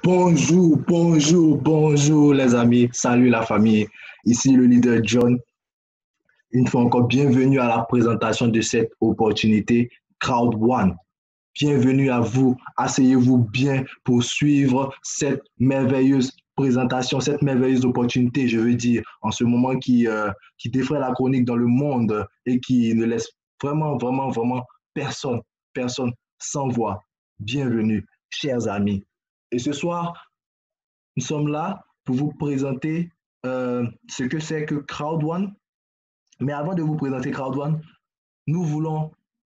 Bonjour les amis, salut la famille. Ici le leader John. Une fois encore, bienvenue à la présentation de cette opportunité Crowd One. Bienvenue à vous, asseyez-vous bien pour suivre cette merveilleuse présentation, cette merveilleuse opportunité, je veux dire, en ce moment qui défraie la chronique dans le monde et qui ne laisse vraiment personne sans voix. Bienvenue, chers amis. Et ce soir, nous sommes là pour vous présenter ce que c'est que Crowd One. Mais avant de vous présenter Crowd One, nous voulons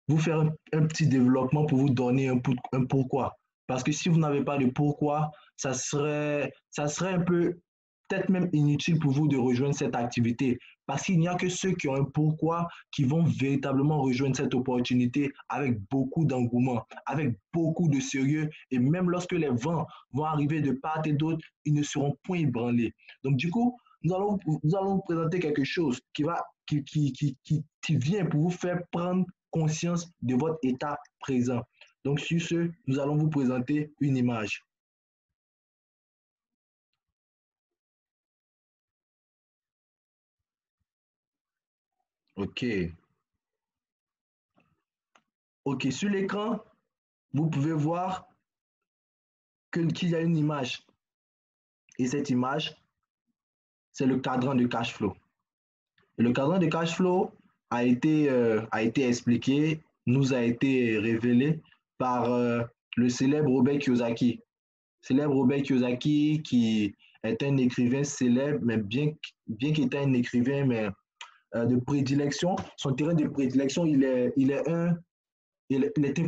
vous faire un petit développement pour vous donner un pourquoi. Parce que si vous n'avez pas de pourquoi, ça serait un peu, peut-être même inutile pour vous de rejoindre cette activité. Parce qu'il n'y a que ceux qui ont un pourquoi qui vont véritablement rejoindre cette opportunité avec beaucoup d'engouement, avec beaucoup de sérieux. Et même lorsque les vents vont arriver de part et d'autre, ils ne seront point ébranlés. Donc du coup, nous allons vous présenter quelque chose qui vient pour vous faire prendre conscience de votre état présent. Donc, sur ce, nous allons vous présenter une image. OK. OK, sur l'écran, vous pouvez voir qu'il y a une image. Et cette image, c'est le cadran de cash flow. Et le cadran de cash flow a été expliqué, nous a été révélé par le célèbre Robert Kiyosaki. Célèbre Robert Kiyosaki qui est un écrivain célèbre, mais bien qu'étant un écrivain mais, de prédilection, son terrain de prédilection, il est un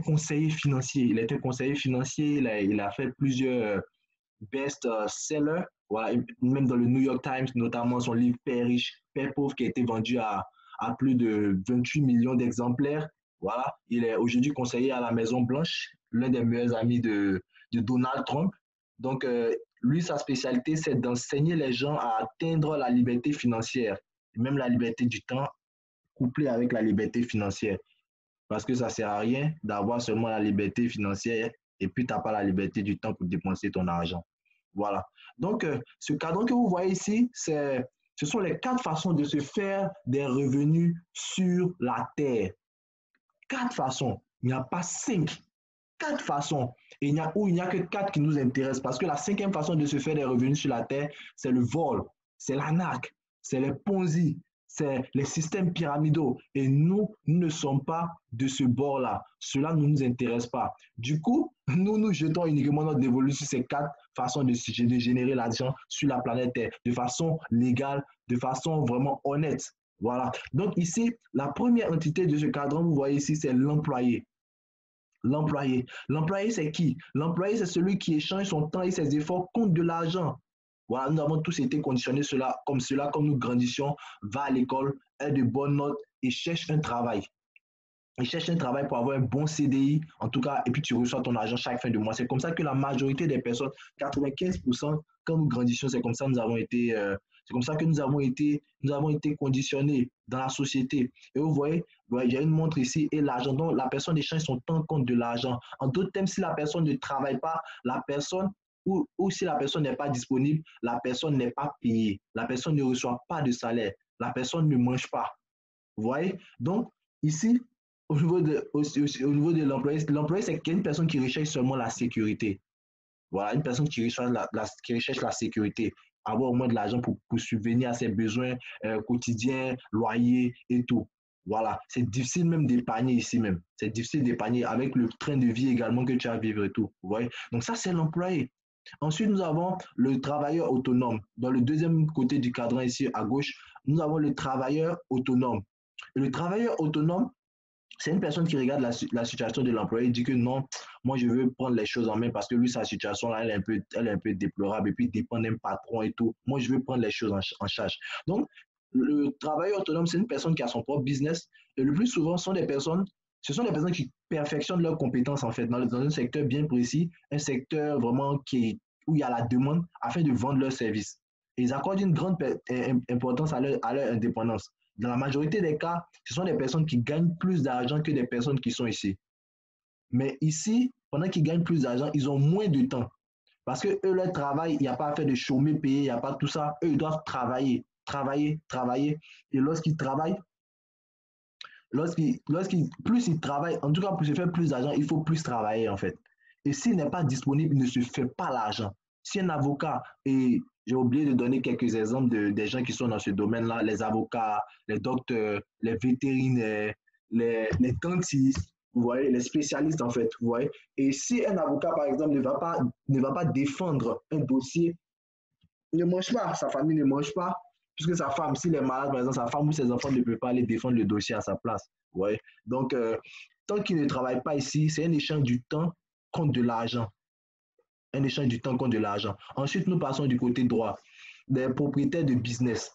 conseiller financier. Il est un conseiller financier, il a fait plusieurs best-sellers, voilà, même dans le New York Times, notamment son livre Père riche, Père pauvre, qui a été vendu à plus de 28 millions d'exemplaires. Voilà, il est aujourd'hui conseiller à la Maison Blanche, l'un des meilleurs amis de Donald Trump. Donc, lui, sa spécialité, c'est d'enseigner les gens à atteindre la liberté financière, même la liberté du temps, couplée avec la liberté financière. Parce que ça ne sert à rien d'avoir seulement la liberté financière et puis tu n'as pas la liberté du temps pour dépenser ton argent. Voilà. Donc, ce cadran que vous voyez ici, ce sont les 4 façons de se faire des revenus sur la Terre. 4 façons. Il n'y a pas 5. 4 façons. Et il n'y a que 4 qui nous intéressent. Parce que la 5e façon de se faire des revenus sur la Terre, c'est le vol, c'est l'arnaque, c'est les ponzi, c'est les systèmes pyramidaux. Et nous ne sommes pas de ce bord-là. Cela ne nous intéresse pas. Du coup, nous jetons uniquement notre dévolu sur ces 4 façons de générer l'argent sur la planète Terre, de façon légale, de façon vraiment honnête. Voilà. Donc ici, la première entité de ce cadran, vous voyez ici, c'est l'employé. L'employé. L'employé, c'est qui? L'employé, c'est celui qui échange son temps et ses efforts contre de l'argent. Voilà, nous avons tous été conditionnés cela, comme nous grandissions, va à l'école, a de bonnes notes et cherche un travail. Et cherche un travail pour avoir un bon CDI, en tout cas, et puis tu reçois ton argent chaque fin de mois. C'est comme ça que la majorité des personnes, 95%, quand nous grandissions, c'est comme ça que nous avons été conditionnés dans la société. Et vous voyez, il y a une montre ici et l'argent. Donc, la personne échange son temps contre de l'argent. En d'autres termes, si la personne ne travaille pas, la personne, ou si la personne n'est pas disponible, la personne n'est pas payée. La personne ne reçoit pas de salaire. La personne ne mange pas. Vous voyez? Donc, ici, au niveau de l'employé, c'est une personne qui recherche seulement la sécurité. Voilà, une personne qui recherche la sécurité, avoir au moins de l'argent pour subvenir à ses besoins quotidiens, loyers et tout. Voilà, c'est difficile même d'épargner ici même. C'est difficile d'épargner avec le train de vie également que tu as à vivre et tout. Vous voyez? Donc ça, c'est l'employé. Ensuite, nous avons le travailleur autonome. Dans le deuxième côté du cadran ici à gauche, nous avons le travailleur autonome. Et le travailleur autonome, c'est une personne qui regarde la situation de l'employé et dit que non, moi je veux prendre les choses en main parce que lui, sa situation là, elle est un peu déplorable et puis il dépend d'un patron et tout. Moi, je veux prendre les choses en charge. Donc, le travailleur autonome, c'est une personne qui a son propre business et le plus souvent, ce sont des personnes qui perfectionnent leurs compétences en fait dans un secteur bien précis, un secteur vraiment où il y a la demande afin de vendre leurs services. Et ils accordent une grande importance à leur indépendance. Dans la majorité des cas, ce sont des personnes qui gagnent plus d'argent que des personnes qui sont ici. Mais ici, pendant qu'ils gagnent plus d'argent, ils ont moins de temps. Parce que eux, leur travail, il n'y a pas à faire de chômer payé, il n'y a pas tout ça. Eux, ils doivent travailler, travailler, travailler. Et lorsqu'ils travaillent, plus il travaille, en tout cas pour se faire plus d'argent, il faut plus travailler en fait. Et s'il n'est pas disponible, il ne se fait pas l'argent. Si un avocat, et j'ai oublié de donner quelques exemples des gens qui sont dans ce domaine-là, les avocats, les docteurs, les vétérinaires, les dentistes, vous voyez, les spécialistes en fait, vous voyez. Et si un avocat, par exemple, ne va pas défendre un dossier, il ne mange pas, sa famille ne mange pas, puisque sa femme, s'il est malade, par exemple, sa femme ou ses enfants ne peuvent pas aller défendre le dossier à sa place. Ouais. Donc, tant qu'il ne travaille pas ici, c'est un échange du temps contre de l'argent. Un échange du temps contre de l'argent. Ensuite, nous passons du côté droit. Des propriétaires de business,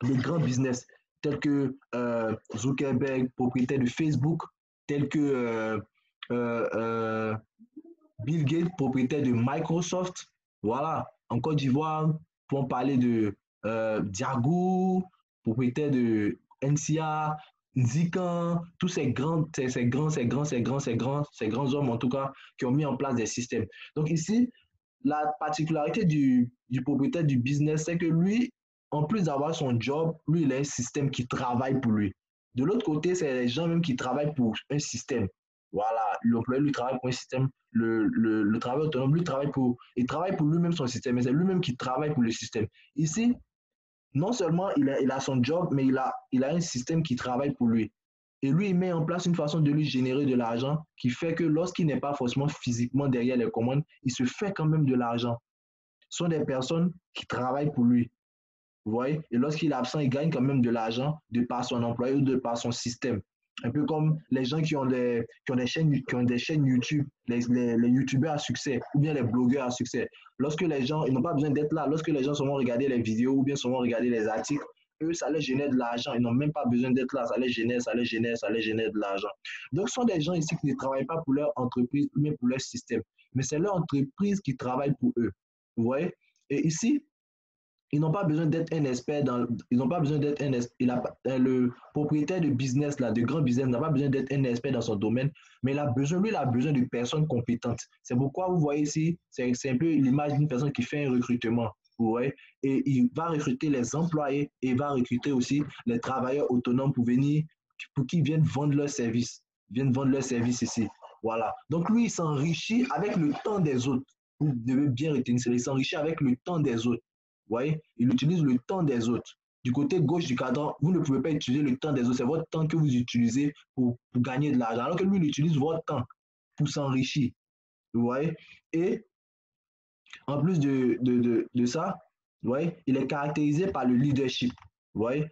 des grands business, tels que Zuckerberg, propriétaire de Facebook, tels que Bill Gates, propriétaire de Microsoft. Voilà, en Côte d'Ivoire, pour parler de Diagou, propriétaire de NCA, Nzikan, tous ces grands hommes en tout cas qui ont mis en place des systèmes. Donc ici, la particularité du propriétaire du business, c'est que lui, en plus d'avoir son job, lui, il a un système qui travaille pour lui. De l'autre côté, c'est les gens même qui travaillent pour un système. Voilà, l'employé lui travaille pour un système, le travail autonome, il travaille pour lui-même son système, mais c'est lui-même qui travaille pour le système. Ici, non seulement il a son job, mais il a un système qui travaille pour lui. Et lui, il met en place une façon de lui générer de l'argent qui fait que lorsqu'il n'est pas forcément physiquement derrière les commandes, il se fait quand même de l'argent. Ce sont des personnes qui travaillent pour lui. Vous voyez? Et lorsqu'il est absent, il gagne quand même de l'argent de par son employé ou de par son système. Un peu comme les gens qui ont des chaînes YouTube, les YouTubeurs à succès ou bien les blogueurs à succès. Lorsque les gens, ils n'ont pas besoin d'être là, lorsque les gens vont regarder les vidéos ou bien vont regarder les articles, eux, ça les génère de l'argent. Ils n'ont même pas besoin d'être là. Ça les génère, ça les génère, ça les génère de l'argent. Donc, ce sont des gens ici qui ne travaillent pas pour leur entreprise ou bien pour leur système. Mais c'est leur entreprise qui travaille pour eux. Vous voyez? Et ici, ils n'ont pas besoin d'être un expert ils n'ont pas besoin d'être le propriétaire de business là, de grand business n'a pas besoin d'être un expert dans son domaine, mais lui, il a besoin de personnes compétentes. C'est pourquoi vous voyez ici, c'est un peu l'image d'une personne qui fait un recrutement, vous voyez, et il va recruter les employés et il va recruter aussi les travailleurs autonomes pour qu'ils viennent vendre leurs services, ici. Voilà. Donc lui, il s'enrichit avec le temps des autres. Vous devez bien retenir ça. Il s'enrichit avec le temps des autres. Vous voyez, il utilise le temps des autres. Du côté gauche du cadran, vous ne pouvez pas utiliser le temps des autres. C'est votre temps que vous utilisez pour gagner de l'argent. Alors que lui, il utilise votre temps pour s'enrichir. Vous voyez? Et en plus de ça, vous voyez, il est caractérisé par le leadership. Vous voyez?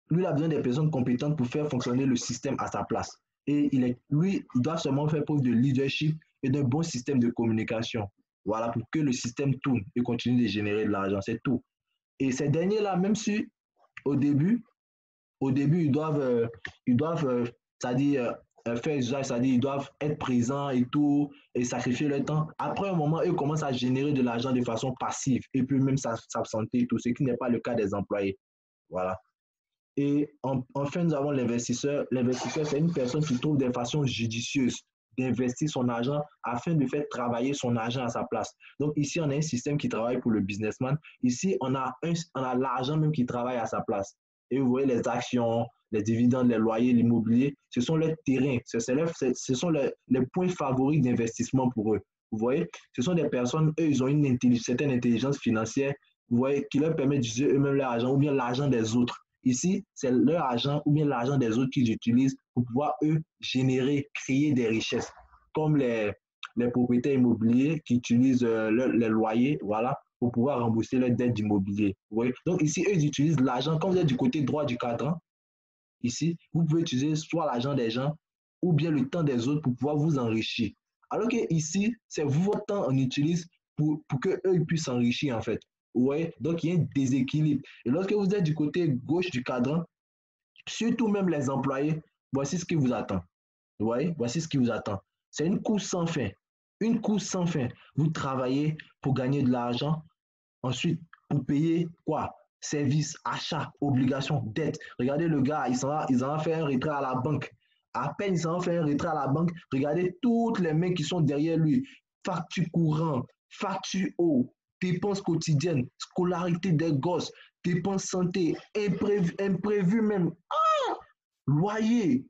Lui, il a besoin des personnes compétentes pour faire fonctionner le système à sa place. Et lui, il doit seulement faire preuve de leadership et d'un bon système de communication. Voilà, pour que le système tourne et continue de générer de l'argent. C'est tout. Et ces derniers-là, même si au début, ils doivent c'est-à-dire faire usage, c'est-à-dire ils doivent être présents et tout, et sacrifier leur temps. Après un moment, ils commencent à générer de l'argent de façon passive et puis même s'absenter et tout, ce qui n'est pas le cas des employés. Voilà. Et enfin, nous avons l'investisseur. L'investisseur, c'est une personne qui trouve des façons judicieuses d'investir son argent afin de faire travailler son argent à sa place. Donc ici, on a un système qui travaille pour le businessman. Ici, on a l'argent même qui travaille à sa place. Et vous voyez les actions, les dividendes, les loyers, l'immobilier, ce sont les terrains, ce sont les points favoris d'investissement pour eux. Vous voyez, ce sont des personnes, eux, ils ont une certaine intelligence financière, vous voyez, qui leur permet d'utiliser eux-mêmes leur argent ou bien l'argent des autres. Ici, c'est leur argent ou bien l'argent des autres qu'ils utilisent pour pouvoir, eux, créer des richesses, comme les propriétaires immobiliers qui utilisent les loyers, voilà, pour pouvoir rembourser leurs dettes d'immobilier. Donc ici, eux, ils utilisent l'argent, quand vous êtes du côté droit du cadran, ici, vous pouvez utiliser soit l'argent des gens ou bien le temps des autres pour pouvoir vous enrichir. Alors que ici, c'est votre temps qu'on utilise pour qu'eux puissent s'enrichir, en fait. Ouais, donc il y a un déséquilibre. Et lorsque vous êtes du côté gauche du cadran, surtout même les employés, voici ce qui vous attend. Vous voyez, voici ce qui vous attend. C'est une course sans fin. Une course sans fin. Vous travaillez pour gagner de l'argent. Ensuite, pour payer quoi? Services, achats, obligations, dettes. Regardez le gars, il s'en va faire un retrait à la banque. À peine il s'en va faire un retrait à la banque, regardez toutes les mains qui sont derrière lui. Factures courantes, facture eau, dépenses quotidiennes, scolarité des gosses, dépenses santé, imprévu même, loyer,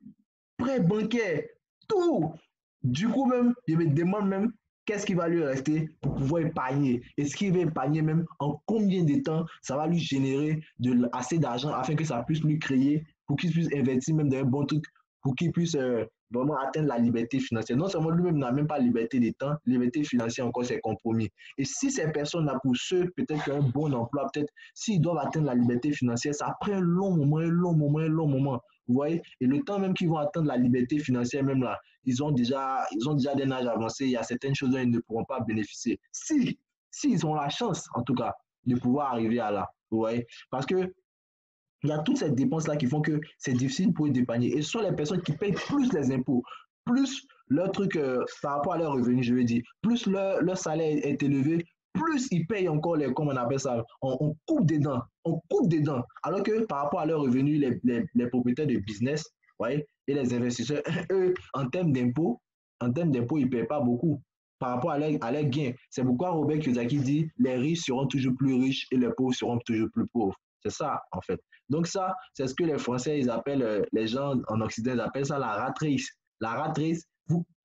prêt bancaire, tout. Du coup, même, je me demande même qu'est-ce qui va lui rester pour pouvoir épargner. Est-ce qu'il va épargner même en combien de temps ça va lui générer assez d'argent afin que ça puisse lui créer, pour qu'il puisse investir même dans un bon truc, pour qu'il puisse vraiment atteindre la liberté financière. Non seulement lui-même n'a même pas liberté de temps, liberté financière encore c'est compromis. Et si ces personnes-là, pour ceux peut-être qui ont un bon emploi, peut-être s'ils doivent atteindre la liberté financière, ça prend un long moment, un long moment, un long moment. Vous voyez? Et le temps même qu'ils vont atteindre la liberté financière, même là, ils ont déjà d'un âge avancé. Il y a certaines choses dont ils ne pourront pas bénéficier. Ils ont la chance, en tout cas, de pouvoir arriver à là. Vous voyez? Parce que il y a toutes ces dépenses-là qui font que c'est difficile pour eux d'épargner. Et ce sont les personnes qui payent plus les impôts, plus leur truc par rapport à leurs revenus, je veux dire, plus leur salaire est élevé, plus ils payent encore les, comment on appelle ça, on coupe dedans, on coupe dedans. Alors que par rapport à leurs revenus, les propriétaires de business, ouais, et les investisseurs, eux, en termes d'impôts, ils ne payent pas beaucoup par rapport à leurs gains. C'est pourquoi Robert Kiyosaki dit les riches seront toujours plus riches et les pauvres seront toujours plus pauvres. C'est ça, en fait. Donc ça, c'est ce que les Français, ils appellent, les gens en Occident, ils appellent ça la rat race. La rat race,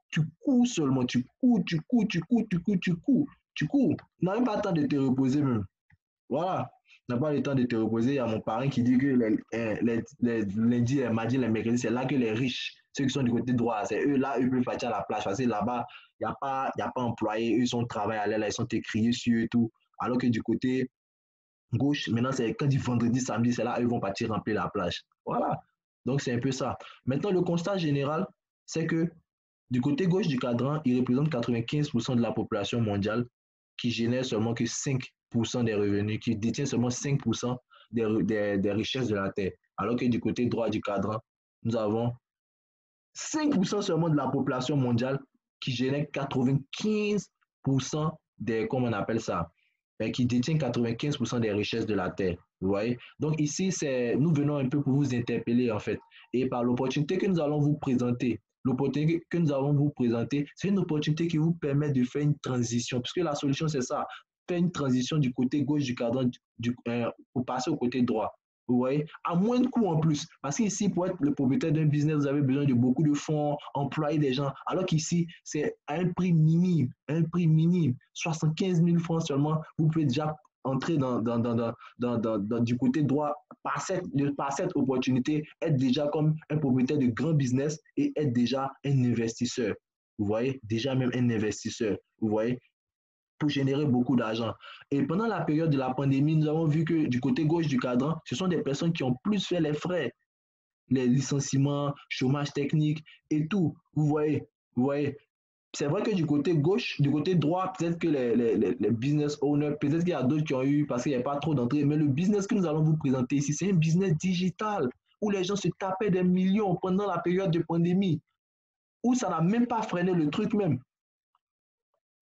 tu cours seulement, tu cours. Tu n'as même pas le temps de te reposer même. Voilà. Tu n'as pas le temps de te reposer. Il y a mon parrain qui dit que les lundis, les mardis, les mercredis, c'est là que les riches, ceux qui sont du côté droit, c'est eux là, eux peuvent partir à la plage. Parce que là-bas, il n'y a pas employé, eux, ils sont travaillés à l'aile, ils sont écriés sur eux et tout. Alors que du côté gauche, maintenant, c'est quand du vendredi, samedi, c'est là, ils vont partir remplir la plage. Voilà. Donc, c'est un peu ça. Maintenant, le constat général, c'est que du côté gauche du cadran, il représente 95% de la population mondiale qui génère seulement que 5% des revenus, qui détient seulement 5% des richesses de la Terre. Alors que du côté droit du cadran, nous avons 5% seulement de la population mondiale qui génère 95% des, comment on appelle ça, qui détient 95% des richesses de la Terre. Vous voyez? Donc ici, nous venons un peu pour vous interpeller en fait. Et par l'opportunité que nous allons vous présenter, c'est une opportunité qui vous permet de faire une transition, puisque la solution, c'est ça, faire une transition du côté gauche du cadran pour passer au côté droit. Vous voyez, à moins de coûts en plus. Parce qu'ici, pour être le propriétaire d'un business, vous avez besoin de beaucoup de fonds, employer des gens. Alors qu'ici, c'est à un prix minime, 75 000 francs seulement. Vous pouvez déjà entrer du côté droit par cette opportunité, être déjà comme un propriétaire de grand business et être déjà un investisseur. Vous voyez, déjà même un investisseur. Vous voyez, pour générer beaucoup d'argent. Et pendant la période de la pandémie, nous avons vu que du côté gauche du cadran, ce sont des personnes qui ont plus fait les frais, les licenciements, chômage technique et tout. Vous voyez. C'est vrai que du côté gauche, du côté droit, peut-être que les business owners, peut-être qu'il y a d'autres qui ont eu, parce qu'il n'y a pas trop d'entrées, mais le business que nous allons vous présenter ici, c'est un business digital où les gens se tapaient des millions pendant la période de pandémie, où ça n'a même pas freiné le truc même.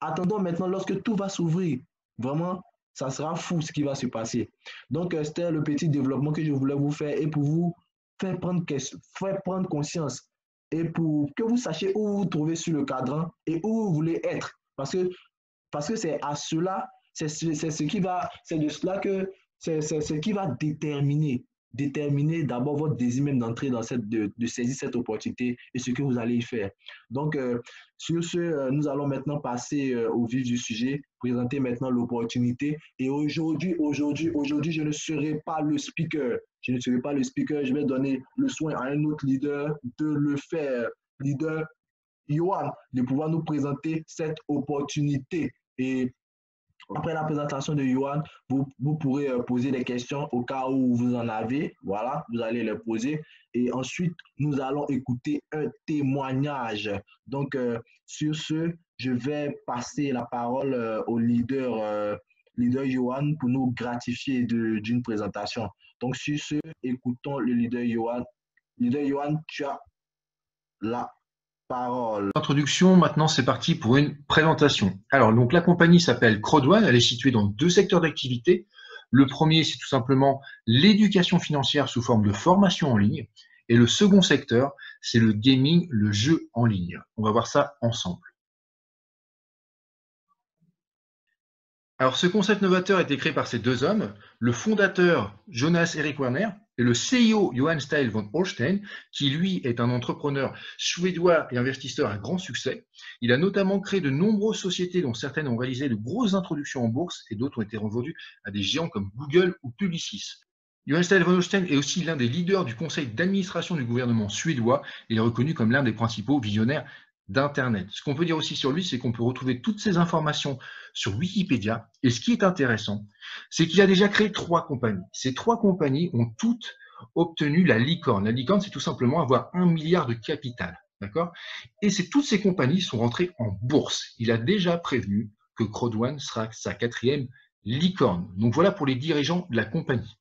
Attendons maintenant lorsque tout va s'ouvrir. Vraiment, ça sera fou ce qui va se passer. Donc, c'était le petit développement que je voulais vous faire et pour vous faire prendre conscience et pour que vous sachiez où vous vous trouvez sur le cadran et où vous voulez être. Parce que c'est à cela, c'est de cela que c'est ce qui va déterminer d'abord votre désir même d'entrer dans de saisir cette opportunité et ce que vous allez y faire. Donc, sur ce, nous allons maintenant passer au vif du sujet, présenter maintenant l'opportunité. Et aujourd'hui, je ne serai pas le speaker. Je ne serai pas le speaker. Je vais donner le soin à un autre leader de le faire. Leader Yohan, de pouvoir nous présenter cette opportunité. Et après la présentation de Yohan, vous pourrez poser des questions au cas où vous en avez. Voilà, vous allez les poser. Et ensuite, nous allons écouter un témoignage. Donc, sur ce, je vais passer la parole au leader Yohan pour nous gratifier d'une présentation. Donc, sur ce, écoutons le leader Yohan. Leader Yohan, tu as la parole. Introduction, maintenant c'est parti pour une présentation. Alors donc la compagnie s'appelle Crowd1, elle est située dans 2 secteurs d'activité. Le premier, c'est tout simplement l'éducation financière sous forme de formation en ligne. Et le second secteur, c'est le gaming, le jeu en ligne. On va voir ça ensemble. Alors, ce concept novateur a été créé par ces deux hommes, le fondateur Jonas Erik Werner et le CEO Johan Steil von Holstein, qui lui est un entrepreneur suédois et investisseur à grand succès. Il a notamment créé de nombreuses sociétés dont certaines ont réalisé de grosses introductions en bourse et d'autres ont été revendues à des géants comme Google ou Publicis. Johan Steil von Holstein est aussi l'un des leaders du conseil d'administration du gouvernement suédois et il est reconnu comme l'un des principaux visionnaires d'Internet. Ce qu'on peut dire aussi sur lui, c'est qu'on peut retrouver toutes ces informations sur Wikipédia. Et ce qui est intéressant, c'est qu'il a déjà créé 3 compagnies. Ces 3 compagnies ont toutes obtenu la licorne. La licorne, c'est tout simplement avoir 1 milliard de capital. D'accord? Et toutes ces compagnies sont rentrées en bourse. Il a déjà prévenu que Crowd1 sera sa 4e licorne. Donc voilà pour les dirigeants de la compagnie.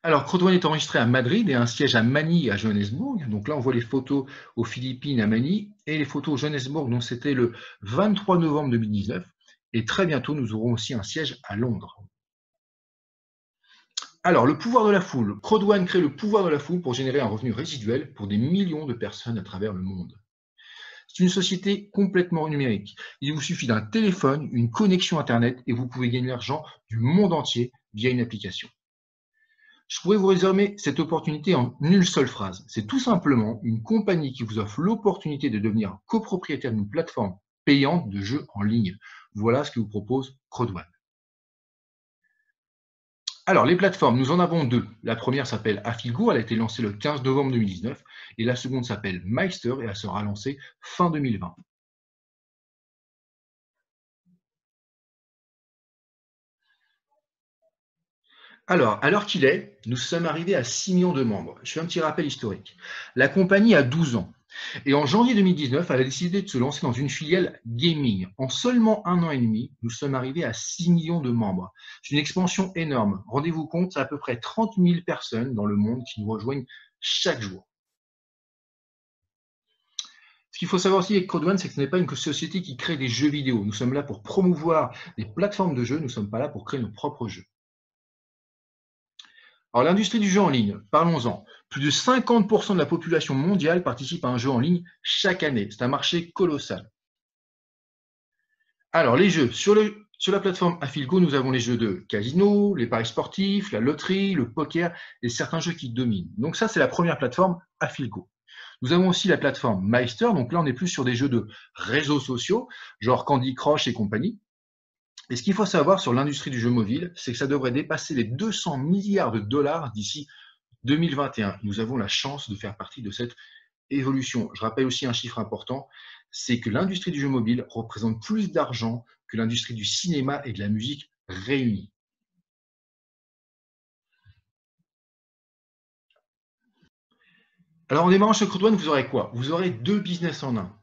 Alors, Crowd1 est enregistré à Madrid et a un siège à Manille à Johannesburg. Donc là, on voit les photos aux Philippines à Manille et les photos au Johannesburg, donc c'était le 23 novembre 2019. Et très bientôt, nous aurons aussi un siège à Londres. Alors, le pouvoir de la foule. Crowd1 crée le pouvoir de la foule pour générer un revenu résiduel pour des millions de personnes à travers le monde. C'est une société complètement numérique. Il vous suffit d'un téléphone, une connexion Internet et vous pouvez gagner l'argent du monde entier via une application. Je pourrais vous résumer cette opportunité en une seule phrase. C'est tout simplement une compagnie qui vous offre l'opportunité de devenir copropriétaire d'une plateforme payante de jeux en ligne. Voilà ce que vous propose Crowd1. Alors, les plateformes, nous en avons 2. La première s'appelle Afilgo, elle a été lancée le 15 novembre 2019, et la seconde s'appelle Meister, et elle sera lancée fin 2020. Alors, à l'heure qu'il est, nous sommes arrivés à 6 millions de membres. Je fais un petit rappel historique. La compagnie a 12 ans. Et en janvier 2019, elle a décidé de se lancer dans une filiale gaming. En seulement 1 an et demi, nous sommes arrivés à 6 millions de membres. C'est une expansion énorme. Rendez-vous compte, c'est à peu près 30 000 personnes dans le monde qui nous rejoignent chaque jour. Ce qu'il faut savoir aussi avec Crowd1, c'est que ce n'est pas une société qui crée des jeux vidéo. Nous sommes là pour promouvoir des plateformes de jeux, nous ne sommes pas là pour créer nos propres jeux. Alors, l'industrie du jeu en ligne, parlons-en. Plus de 50% de la population mondiale participe à un jeu en ligne chaque année. C'est un marché colossal. Alors, les jeux. Sur la plateforme Afilgo, nous avons les jeux de casino, les paris sportifs, la loterie, le poker et certains jeux qui dominent. Donc ça, c'est la première plateforme Afilgo. Nous avons aussi la plateforme Meister. Donc là, on est plus sur des jeux de réseaux sociaux, genre Candy Crush et compagnie. Et ce qu'il faut savoir sur l'industrie du jeu mobile, c'est que ça devrait dépasser les 200 milliards de dollars d'ici 2021. Nous avons la chance de faire partie de cette évolution. Je rappelle aussi un chiffre important, c'est que l'industrie du jeu mobile représente plus d'argent que l'industrie du cinéma et de la musique réunis. Alors en démarrant chez Crowd1, vous aurez quoi? Vous aurez 2 business en un.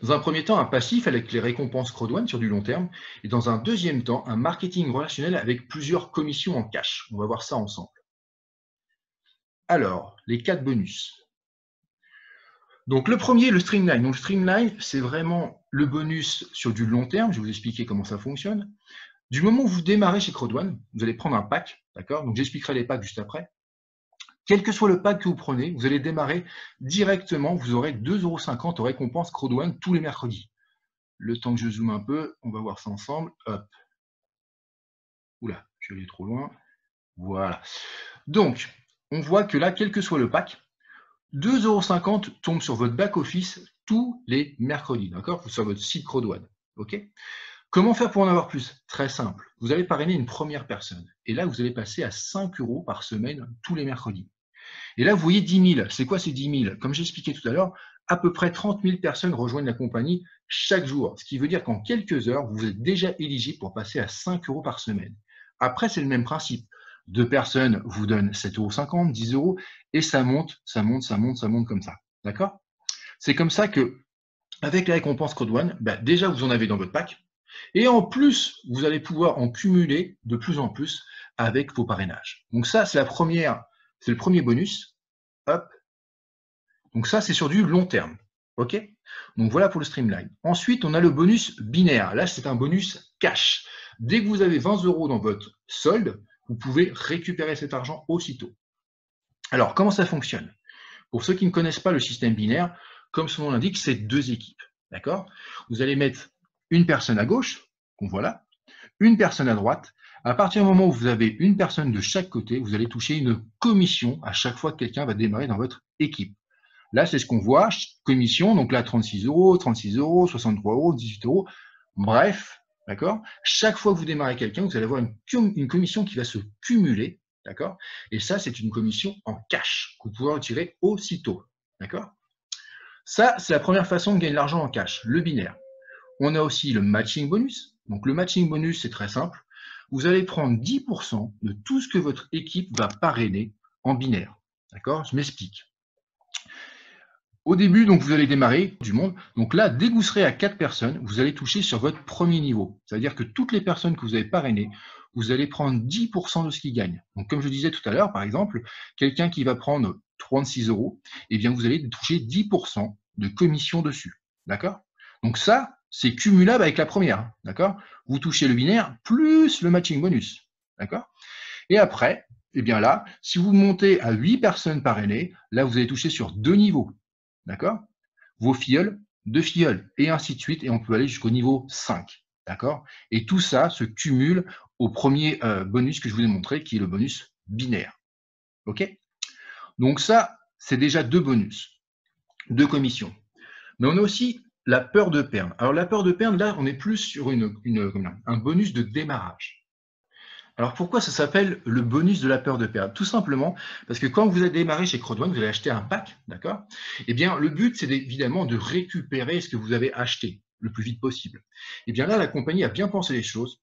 Dans un premier temps, un passif avec les récompenses Crowd1 sur du long terme, et dans un deuxième temps, un marketing relationnel avec plusieurs commissions en cash. On va voir ça ensemble. Alors, les 4 bonus. Donc le premier, le Streamline. Donc le Streamline, c'est vraiment le bonus sur du long terme. Je vais vous expliquer comment ça fonctionne. Du moment où vous démarrez chez Crowd1, vous allez prendre un pack, d'accord? Donc j'expliquerai les packs juste après. Quel que soit le pack que vous prenez, vous allez démarrer directement. Vous aurez 2,50 € en récompense Crowd1 tous les mercredis. Le temps que je zoome un peu, on va voir ça ensemble. Hop. Oula, je suis allé trop loin. Voilà. Donc, on voit que là, quel que soit le pack, 2,50 € tombent sur votre back-office tous les mercredis, d'accord? Sur votre site Crowd1. OK? Comment faire pour en avoir plus? Très simple. Vous allez parrainer une première personne. Et là, vous allez passer à 5 € par semaine tous les mercredis. Et là, vous voyez 10 000. C'est quoi ces 10 000? Comme j'expliquais tout à l'heure, à peu près 30 000 personnes rejoignent la compagnie chaque jour. Ce qui veut dire qu'en quelques heures, vous êtes déjà éligible pour passer à 5 € par semaine. Après, c'est le même principe. 2 personnes vous donnent 7,50 €, 10 €, et ça monte, ça monte, ça monte, ça monte comme ça. D'accord? C'est comme ça que, avec la récompense Crowd1, déjà, vous en avez dans votre pack. Et en plus, vous allez pouvoir en cumuler de plus en plus avec vos parrainages. Donc ça, c'est le premier bonus. Hop. Donc ça, c'est sur du long terme. OK? Donc voilà pour le Streamline. Ensuite, on a le bonus binaire. Là, c'est un bonus cash. Dès que vous avez 20 € dans votre solde, vous pouvez récupérer cet argent aussitôt. Alors, comment ça fonctionne? Pour ceux qui ne connaissent pas le système binaire, comme son nom l'indique, c'est 2 équipes. D'accord? Vous allez mettre une personne à gauche, qu'on voit là, une personne à droite. À partir du moment où vous avez une personne de chaque côté, vous allez toucher une commission à chaque fois que quelqu'un va démarrer dans votre équipe. Là, c'est ce qu'on voit, commission, donc là, 36 €, 66 €, 63 €, 18 €. Bref, d'accord? Chaque fois que vous démarrez quelqu'un, vous allez avoir une commission qui va se cumuler, d'accord? Et ça, c'est une commission en cash que vous pouvez retirer aussitôt, d'accord? Ça, c'est la première façon de gagner de l'argent en cash, le binaire. On a aussi le matching bonus. Donc, le matching bonus, c'est très simple. Vous allez prendre 10% de tout ce que votre équipe va parrainer en binaire. D'accord? Je m'explique. Au début, donc, vous allez démarrer du monde. Donc là, dès que vous serez à 4 personnes, vous allez toucher sur votre premier niveau. C'est-à-dire que toutes les personnes que vous avez parrainées, vous allez prendre 10% de ce qu'ils gagnent. Donc, comme je disais tout à l'heure, par exemple, quelqu'un qui va prendre 36 €, eh bien, vous allez toucher 10% de commission dessus. D'accord? Donc ça, c'est cumulable avec la première. D'accord? Vous touchez le binaire plus le matching bonus. D'accord? Et après, eh bien là, si vous montez à 8 personnes parrainées, là, vous allez toucher sur 2 niveaux. D'accord? Vos filleuls, 2 filleuls, et ainsi de suite, et on peut aller jusqu'au niveau 5. D'accord? Et tout ça se cumule au premier bonus que je vous ai montré, qui est le bonus binaire. OK? Donc ça, c'est déjà 2 bonus, 2 commissions. Mais on a aussi la peur de perdre. Alors la peur de perdre, là, on est plus sur un bonus de démarrage. Alors pourquoi ça s'appelle le bonus de la peur de perdre? Tout simplement parce que quand vous allez démarrer chez Crowd1, vous allez acheter un pack, d'accord? Eh bien, le but, c'est évidemment de récupérer ce que vous avez acheté le plus vite possible. Eh bien là, la compagnie a bien pensé les choses.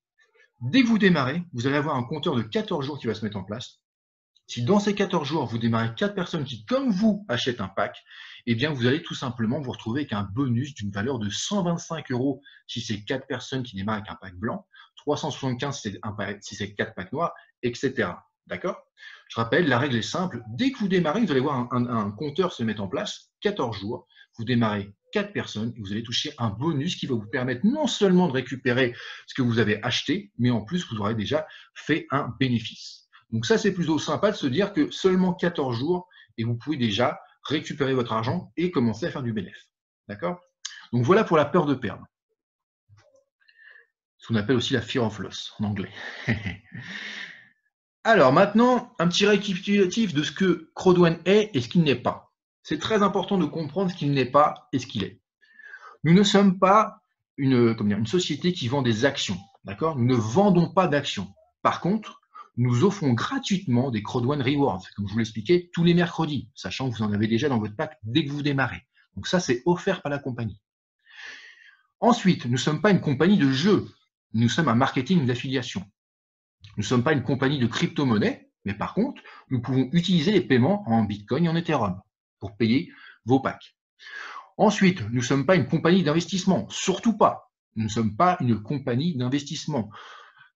Dès que vous démarrez, vous allez avoir un compteur de 14 jours qui va se mettre en place. Si dans ces 14 jours, vous démarrez 4 personnes qui, comme vous, achètent un pack, eh bien, vous allez tout simplement vous retrouver avec un bonus d'une valeur de 125 € si c'est 4 personnes qui démarrent avec un pack blanc, 375 si c'est 4 packs noirs, etc. D'accord? Je rappelle, la règle est simple. Dès que vous démarrez, vous allez voir un compteur se mettre en place, 14 jours. Vous démarrez 4 personnes et vous allez toucher un bonus qui va vous permettre non seulement de récupérer ce que vous avez acheté, mais en plus, vous aurez déjà fait un bénéfice. Donc ça, c'est plutôt sympa de se dire que seulement 14 jours et vous pouvez déjà récupérer votre argent et commencer à faire du bénéfice. D'accord? Donc voilà pour la peur de perdre. Ce qu'on appelle aussi la fear of loss en anglais. Alors maintenant, un petit récapitulatif de ce que Crowd1 est et ce qu'il n'est pas. C'est très important de comprendre ce qu'il n'est pas et ce qu'il est. Nous ne sommes pas une société qui vend des actions. D'accord? Nous ne vendons pas d'actions. Par contre, nous offrons gratuitement des Crowd1 Rewards, comme je vous l'expliquais, tous les mercredis, sachant que vous en avez déjà dans votre pack dès que vous démarrez. Donc ça, c'est offert par la compagnie. Ensuite, nous ne sommes pas une compagnie de jeux. Nous sommes un marketing d'affiliation. Nous ne sommes pas une compagnie de crypto-monnaie, mais par contre, nous pouvons utiliser les paiements en Bitcoin et en Ethereum pour payer vos packs. Ensuite, nous ne sommes pas une compagnie d'investissement, surtout pas. Nous ne sommes pas une compagnie d'investissement.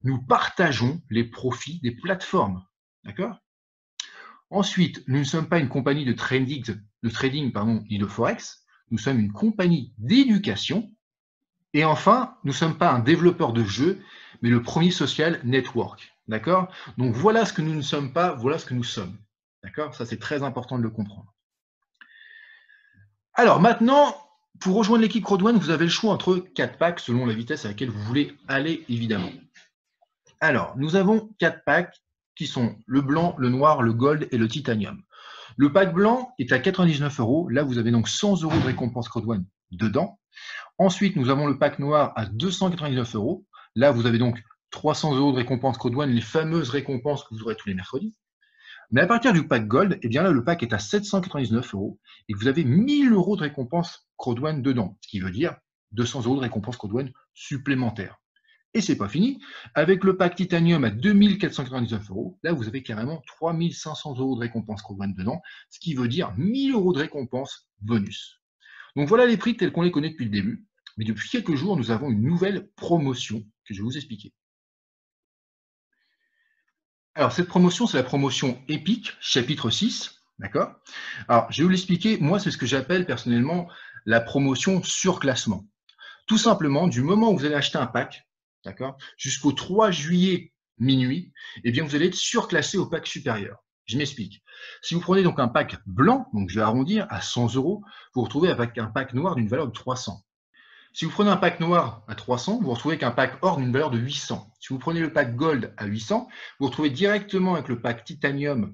Nous partageons les profits des plateformes. D'accord? Ensuite, nous ne sommes pas une compagnie de trading ni de forex. Nous sommes une compagnie d'éducation. Et enfin, nous ne sommes pas un développeur de jeux, mais le premier social network. D'accord? Donc voilà ce que nous ne sommes pas, voilà ce que nous sommes. D'accord? Ça, c'est très important de le comprendre. Alors maintenant, pour rejoindre l'équipe Crowd1, vous avez le choix entre 4 packs selon la vitesse à laquelle vous voulez aller, évidemment. Alors, nous avons 4 packs qui sont le blanc, le noir, le gold et le titanium. Le pack blanc est à 99 €. Là, vous avez donc 100 € de récompense Crowd1 dedans. Ensuite, nous avons le pack noir à 299 €. Là, vous avez donc 300 € de récompense Crowd1, les fameuses récompenses que vous aurez tous les mercredis. Mais à partir du pack gold, eh bien là, le pack est à 799 € et vous avez 1000 € de récompense Crowd1 dedans, ce qui veut dire 200 € de récompense Crowd1 supplémentaire. Et c'est pas fini. Avec le pack Titanium à 2499 €, là, vous avez carrément 3500 € de récompense Crowd1 dedans, ce qui veut dire 1000 € de récompense bonus. Donc voilà les prix tels qu'on les connaît depuis le début. Mais depuis quelques jours, nous avons une nouvelle promotion que je vais vous expliquer. Alors, cette promotion, c'est la promotion Epic, chapitre 6. D'accord? Alors, je vais vous l'expliquer. Moi, c'est ce que j'appelle personnellement la promotion surclassement. Tout simplement, du moment où vous allez acheter un pack, d'accord, jusqu'au 3 juillet minuit, eh bien, vous allez être surclassé au pack supérieur. Je m'explique. Si vous prenez donc un pack blanc, donc je vais arrondir à 100 €, vous vous retrouvez avec un pack noir d'une valeur de 300. Si vous prenez un pack noir à 300, vous vous retrouvez avec un pack or d'une valeur de 800. Si vous prenez le pack gold à 800, vous vous retrouvez directement avec le pack titanium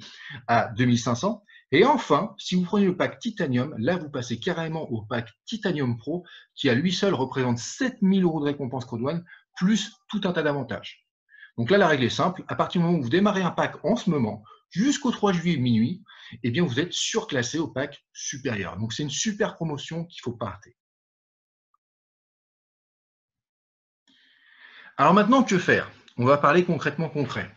à 2500. Et enfin, si vous prenez le pack titanium, là, vous passez carrément au pack titanium pro qui à lui seul représente 7000 € de récompense Crodouane plus tout un tas d'avantages. Donc là, la règle est simple. À partir du moment où vous démarrez un pack en ce moment, jusqu'au 3 juillet minuit, eh bien, vous êtes surclassé au pack supérieur. Donc, c'est une super promotion qu'il ne faut pas rater. Alors maintenant, que faire? On va parler concrètement concret.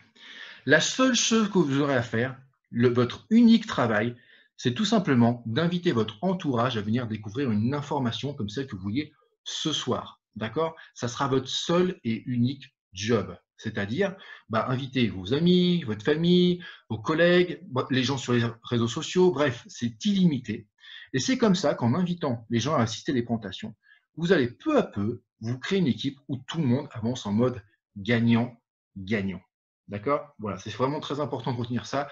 La seule chose que vous aurez à faire, votre unique travail, c'est tout simplement d'inviter votre entourage à venir découvrir une information comme celle que vous voyez ce soir. D'accord? Ça sera votre seul et unique job. C'est-à-dire, inviter vos amis, votre famille, vos collègues, les gens sur les réseaux sociaux, bref, c'est illimité. Et c'est comme ça qu'en invitant les gens à assister à des présentations, vous allez peu à peu vous créer une équipe où tout le monde avance en mode gagnant-gagnant. D'accord? Voilà, c'est vraiment très important de retenir ça.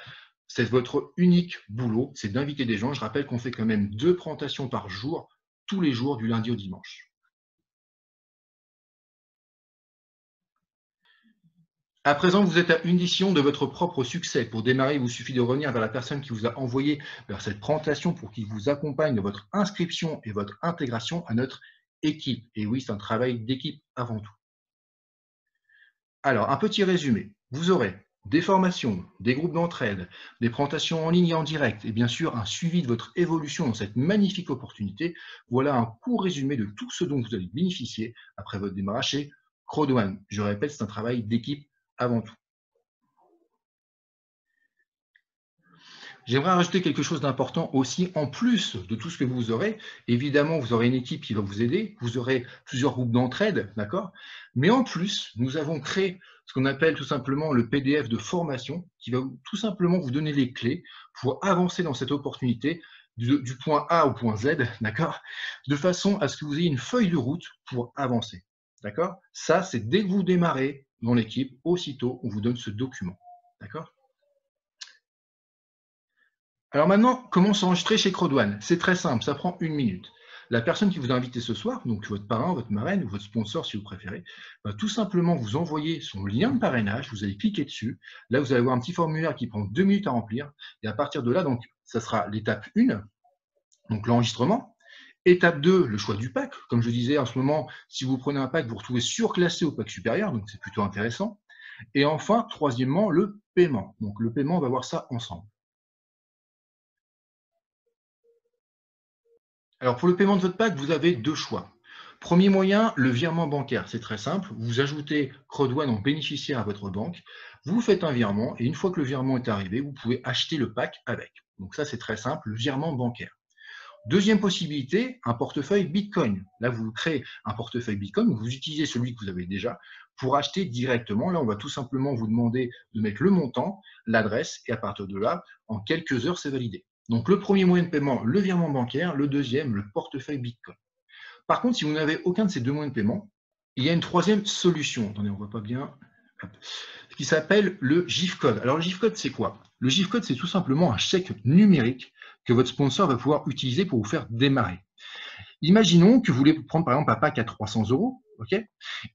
C'est votre unique boulot, c'est d'inviter des gens. Je rappelle qu'on fait quand même 2 présentations par jour, tous les jours, du lundi au dimanche. À présent, vous êtes à une décision de votre propre succès. Pour démarrer, il vous suffit de revenir vers la personne qui vous a envoyé vers cette présentation pour qu'il vous accompagne dans votre inscription et votre intégration à notre équipe. Et oui, c'est un travail d'équipe avant tout. Alors, un petit résumé. Vous aurez des formations, des groupes d'entraide, des présentations en ligne et en direct, et bien sûr un suivi de votre évolution dans cette magnifique opportunité. Voilà un court résumé de tout ce dont vous allez bénéficier après votre démarrage chez Crodouane. Je répète, c'est un travail d'équipe avant tout. J'aimerais rajouter quelque chose d'important aussi, en plus de tout ce que vous aurez. Évidemment, vous aurez une équipe qui va vous aider, vous aurez plusieurs groupes d'entraide, d'accord? Mais en plus, nous avons créé ce qu'on appelle tout simplement le PDF de formation qui va tout simplement vous donner les clés pour avancer dans cette opportunité du point A au point Z, d'accord? De façon à ce que vous ayez une feuille de route pour avancer, d'accord? Ça, c'est dès que vous démarrez dans l'équipe, aussitôt, on vous donne ce document, d'accord? Alors maintenant, comment s'enregistrer chez Crodouane? C'est très simple, ça prend 1 minute. La personne qui vous a invité ce soir, donc votre parrain, votre marraine ou votre sponsor si vous préférez, va tout simplement vous envoyer son lien de parrainage, vous allez cliquer dessus. Là, vous allez avoir un petit formulaire qui prend 2 minutes à remplir. Et à partir de là, donc, ça sera l'étape 1, donc l'enregistrement. Étape 2, le choix du pack. Comme je disais, en ce moment, si vous prenez un pack, vous vous retrouvez surclassé au pack supérieur, donc c'est plutôt intéressant. Et enfin, troisièmement, le paiement. Donc le paiement, on va voir ça ensemble. Alors pour le paiement de votre pack, vous avez 2 choix. Premier moyen, le virement bancaire. C'est très simple. Vous ajoutez Crodouane en bénéficiaire à votre banque. Vous faites un virement et une fois que le virement est arrivé, vous pouvez acheter le pack avec. Donc ça, c'est très simple, le virement bancaire. Deuxième possibilité, un portefeuille Bitcoin. Là, vous créez un portefeuille Bitcoin, vous utilisez celui que vous avez déjà pour acheter directement. Là, on va tout simplement vous demander de mettre le montant, l'adresse et à partir de là, en quelques heures, c'est validé. Donc le premier moyen de paiement, le virement bancaire, le deuxième, le portefeuille Bitcoin. Par contre, si vous n'avez aucun de ces 2 moyens de paiement, il y a une troisième solution. Attendez, on ne voit pas bien. Qui s'appelle le GIF code. Alors le GIF code, c'est quoi? Le GIF code, c'est tout simplement un chèque numérique que votre sponsor va pouvoir utiliser pour vous faire démarrer. Imaginons que vous voulez prendre par exemple un pack à 300 €, ok?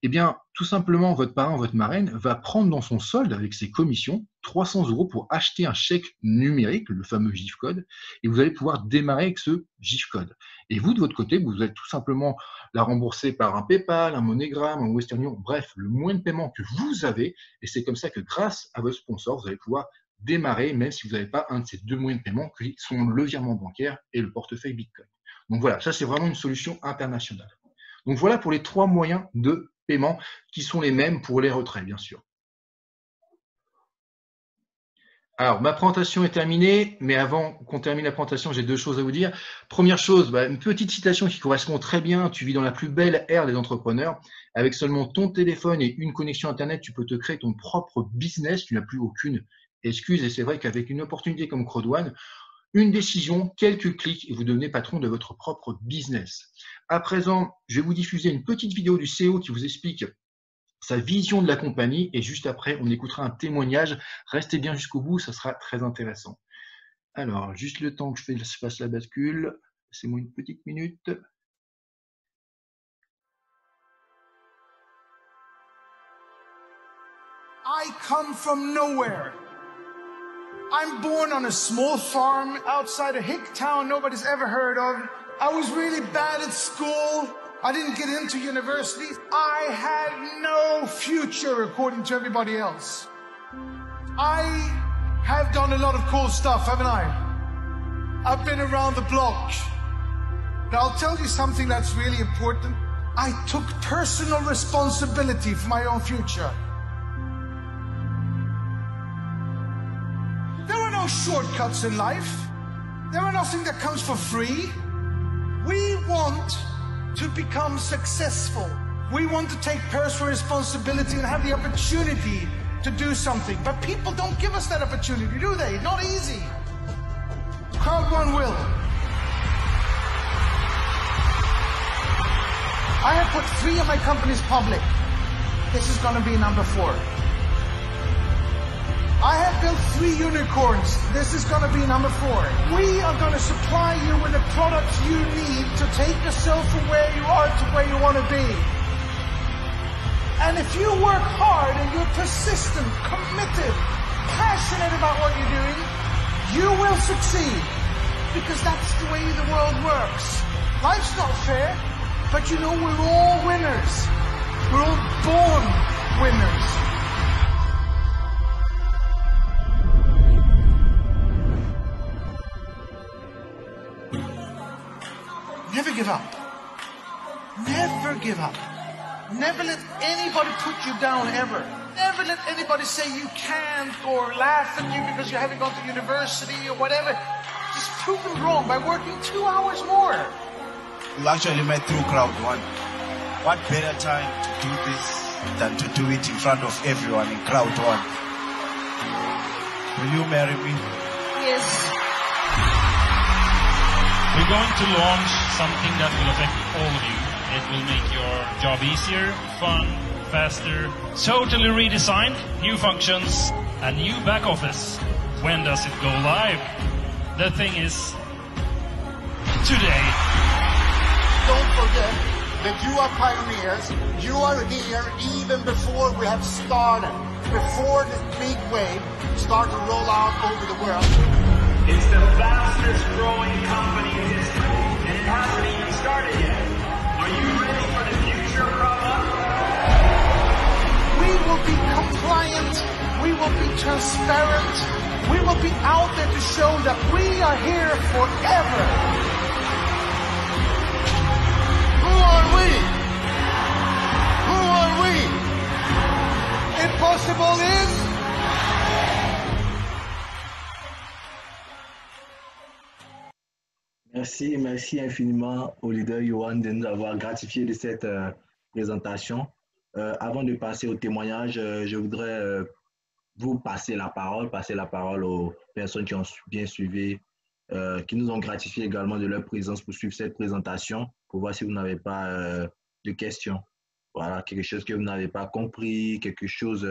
Eh bien, tout simplement, votre parrain, votre marraine va prendre dans son solde avec ses commissions 300 € pour acheter un chèque numérique, le fameux GIF code, et vous allez pouvoir démarrer avec ce GIF code. Et vous, de votre côté, vous allez tout simplement la rembourser par un PayPal, un MoneyGram, un Western Union, bref, le moyen de paiement que vous avez, et c'est comme ça que grâce à votre sponsor, vous allez pouvoir démarrer, même si vous n'avez pas un de ces 2 moyens de paiement qui sont le virement bancaire et le portefeuille Bitcoin. Donc voilà, ça c'est vraiment une solution internationale. Donc voilà pour les 3 moyens de paiement qui sont les mêmes pour les retraits, bien sûr. Alors, ma présentation est terminée, mais avant qu'on termine la présentation, j'ai 2 choses à vous dire. Première chose, une petite citation qui correspond très bien. Tu vis dans la plus belle ère des entrepreneurs. Avec seulement ton téléphone et une connexion Internet, tu peux te créer ton propre business. Tu n'as plus aucune excuse. Et c'est vrai qu'avec une opportunité comme Crodouane, une décision, quelques clics et vous devenez patron de votre propre business. À présent, je vais vous diffuser une petite vidéo du CEO qui vous explique sa vision de la compagnie et juste après, on écoutera un témoignage. Restez bien jusqu'au bout, ça sera très intéressant. Alors, juste le temps que je fasse la bascule, laissez-moi une petite minute. I come from nowhere. I'm born on a small farm outside a hick town nobody's ever heard of. I was really bad at school. I didn't get into university. I had no future according to everybody else. I have done a lot of cool stuff, haven't I? I've been around the block. Now I'll tell you something that's really important. I took personal responsibility for my own future. There are no shortcuts in life. There are nothing that comes for free. We want to become successful. We want to take personal responsibility and have the opportunity to do something. But people don't give us that opportunity, do they? Not easy. Crowd One will. I have put 3 of my companies public. This is going to be number 4. I have built 3 unicorns. This is going to be number 4. We are going to supply you with the products you need to take yourself from where you are to where you want to be. And if you work hard and you're persistent, committed, passionate about what you're doing, you will succeed. Because that's the way the world works. Life's not fair, but you know we're all winners. We're all born winners. Never give up. Never give up. Never let anybody put you down, ever. Never let anybody say you can't or laugh at you because you haven't gone to university or whatever. Just prove them wrong by working 2 hours more. You actually met through Crowd One. What better time to do this than to do it in front of everyone in Crowd One? Will you marry me? Yes. We're going to launch something that will affect all of you. It will make your job easier, fun, faster, totally redesigned, new functions, and new back office. When does it go live? The thing is, today. Don't forget that you are pioneers. You are here even before we have started, before this big wave starts to roll out over the world. It's the fastest growing company in history, and it hasn't even started yet. Are you ready for the future, Brahma? We will be compliant. We will be transparent. We will be out there to show that we are here forever. Who are we? Who are we? Impossible is... Merci infiniment au leader Johan de nous avoir gratifié de cette présentation. Avant de passer au témoignage, je voudrais vous passer la parole aux personnes qui ont bien suivi, qui nous ont gratifié également de leur présence pour suivre cette présentation, pour voir si vous n'avez pas de questions. Voilà, quelque chose que vous n'avez pas compris, quelque chose,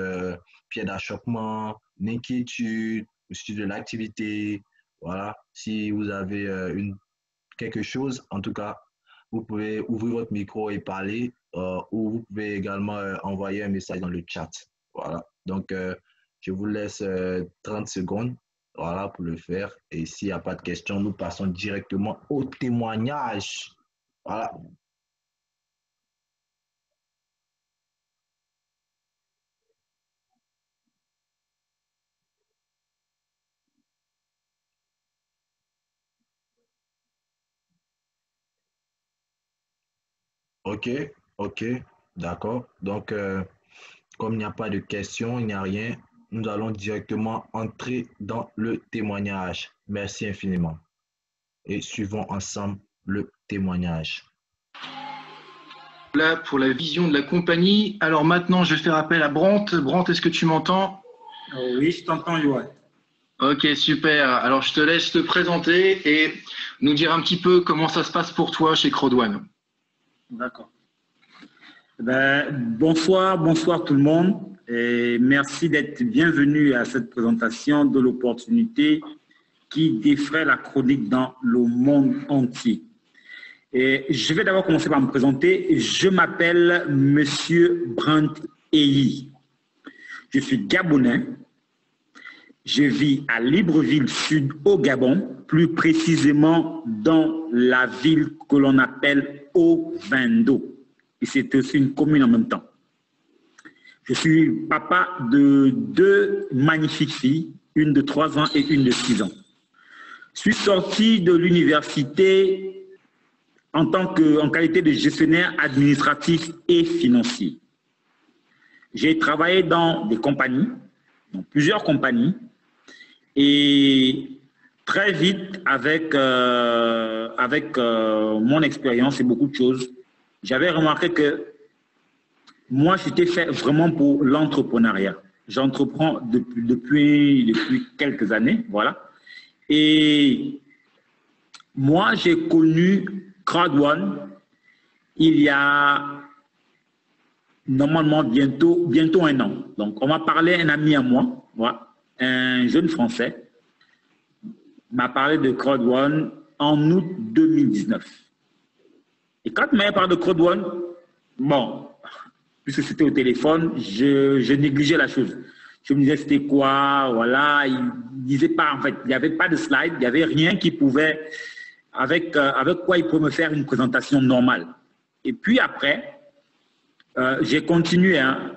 pied d'achoppement, une inquiétude au sujet de l'activité. Voilà, si vous avez quelque chose, en tout cas, vous pouvez ouvrir votre micro et parler, ou vous pouvez également envoyer un message dans le chat. Voilà, donc je vous laisse 30 secondes, voilà, pour le faire. Et s'il n'y a pas de questions, nous passons directement au témoignage. Voilà. Ok, d'accord. Donc, comme il n'y a pas de questions, il n'y a rien, nous allons directement entrer dans le témoignage. Merci infiniment. Et suivons ensemble le témoignage. Là, pour la vision de la compagnie. Alors maintenant, je vais faire appel à Brandt. Brandt, est-ce que tu m'entends? Oui, je t'entends, Johan. Ok, super. Alors, je te laisse te présenter et nous dire un petit peu comment ça se passe pour toi chez Crowd One. D'accord. Bonsoir tout le monde. Et merci d'être bienvenu à cette présentation de l'opportunité qui défraie la chronique dans le monde entier. Et je vais d'abord commencer par me présenter. Je m'appelle Monsieur Brandt Ely. Je suis gabonais. Je vis à Libreville Sud au Gabon, plus précisément dans la ville que l'on appelle Ovendo. Et c'est aussi une commune en même temps. Je suis papa de 2 magnifiques filles, une de 3 ans et une de 6 ans. Je suis sorti de l'université en qualité de gestionnaire administratif et financier. J'ai travaillé dans des compagnies, dans plusieurs compagnies, et très vite, avec mon expérience et beaucoup de choses, j'avais remarqué que moi, j'étais fait vraiment pour l'entrepreneuriat. J'entreprends depuis quelques années, voilà. Et moi, j'ai connu Crowd1 il y a normalement bientôt 1 an. Donc, on m'a parlé, un ami à moi, voilà, un jeune Français, m'a parlé de Crowd1 en août 2019. Et quand il m'a parlé de Crowd1, bon, puisque c'était au téléphone, je négligeais la chose. Je me disais c'était quoi, voilà, il disait pas, en fait, il n'y avait pas de slide, il n'y avait rien qui pouvait, avec quoi il pouvait me faire une présentation normale. Et puis après, j'ai continué, hein,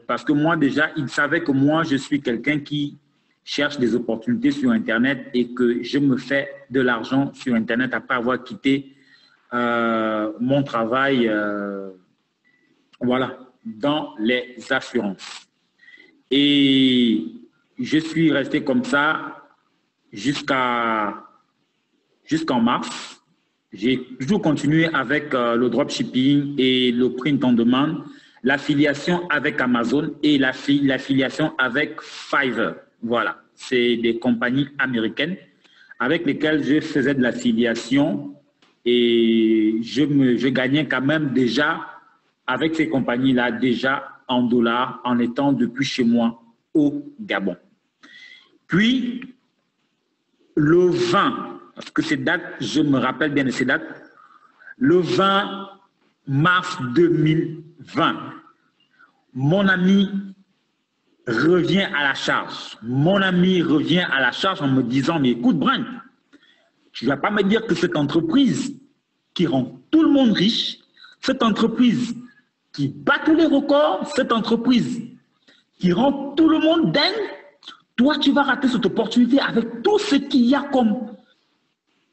parce que moi déjà, il savait que moi, je suis quelqu'un qui cherche des opportunités sur Internet et que je me fais de l'argent sur Internet après avoir quitté mon travail, voilà, dans les assurances. Et je suis resté comme ça jusqu'en mars. J'ai toujours continué avec le dropshipping et le print on demand, l'affiliation avec Amazon et l'affiliation avec Fiverr. Voilà, c'est des compagnies américaines avec lesquelles je faisais de l'affiliation et je gagnais quand même déjà avec ces compagnies-là, déjà en dollars, en étant depuis chez moi au Gabon. Puis, le 20, parce que ces dates, je me rappelle bien de ces dates, le 20 mars 2020, mon ami revient à la charge. Mon ami revient à la charge en me disant, mais écoute, Brent, tu ne vas pas me dire que cette entreprise qui rend tout le monde riche, cette entreprise qui bat tous les records, cette entreprise qui rend tout le monde dingue, toi, tu vas rater cette opportunité avec tout ce qu'il y a comme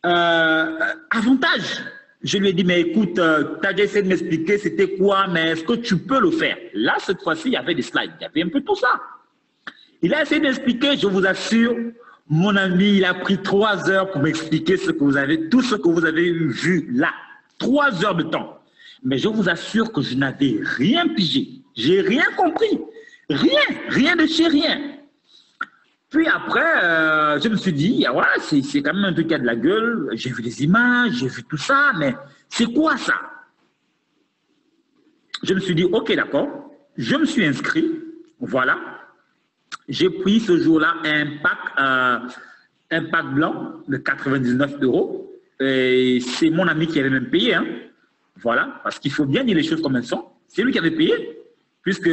avantage. Je lui ai dit, mais écoute, tu as déjà essayé de m'expliquer c'était quoi, mais est-ce que tu peux le faire? Là, cette fois-ci, il y avait des slides, il y avait un peu tout ça. Il a essayé d'expliquer, je vous assure, mon ami, il a pris 3 heures pour m'expliquer tout ce que vous avez vu là. 3 heures de temps. Mais je vous assure que je n'avais rien pigé. J'ai rien compris. Rien de chez rien. Puis après, je me suis dit, ouais, c'est quand même un truc qui a de la gueule. J'ai vu des images, j'ai vu tout ça, mais c'est quoi ça? Je me suis dit, ok, d'accord. Je me suis inscrit, voilà. J'ai pris ce jour-là un pack blanc de 99 €. Et c'est mon ami qui avait même payé, hein. Voilà, parce qu'il faut bien dire les choses comme elles sont. C'est lui qui avait payé, puisque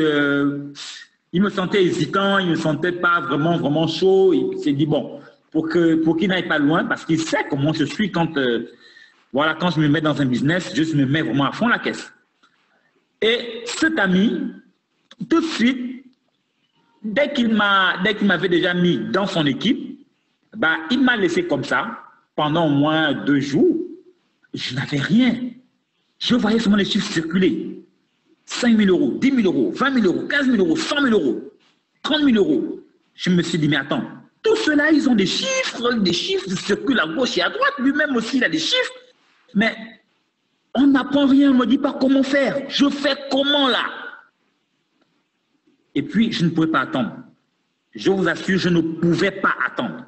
il me sentait hésitant, il ne me sentait pas vraiment chaud. Il s'est dit, bon, pour qu'il n'aille pas loin, parce qu'il sait comment je suis quand je me mets dans un business, je me mets vraiment à fond la caisse. Et cet ami, tout de suite, dès qu'il m'avait déjà mis dans son équipe, bah, il m'a laissé comme ça pendant au moins 2 jours. Je n'avais rien. Je voyais seulement les chiffres circuler. 5 000 €, 10 000 €, 20 000 €, 15 000 €, 100 000 €, 30 000 €. Je me suis dit, mais attends, tout cela, ils ont des chiffres circulent à gauche et à droite. Lui-même aussi, il a des chiffres. Mais on n'apprend rien, on ne me dit pas comment faire. Je fais comment là? Et puis, je ne pouvais pas attendre. Je vous assure, je ne pouvais pas attendre.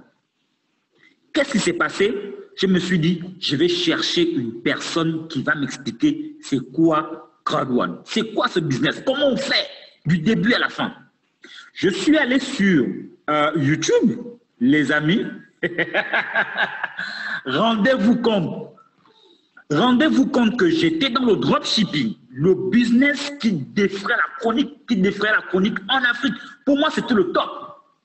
Qu'est-ce qui s'est passé? Je me suis dit, je vais chercher une personne qui va m'expliquer c'est quoi Crowd1, c'est quoi ce business, comment on fait du début à la fin. Je suis allé sur YouTube, les amis. Rendez-vous compte. Rendez-vous compte que j'étais dans le dropshipping, le business qui défraie la chronique en Afrique. Pour moi, c'était le top.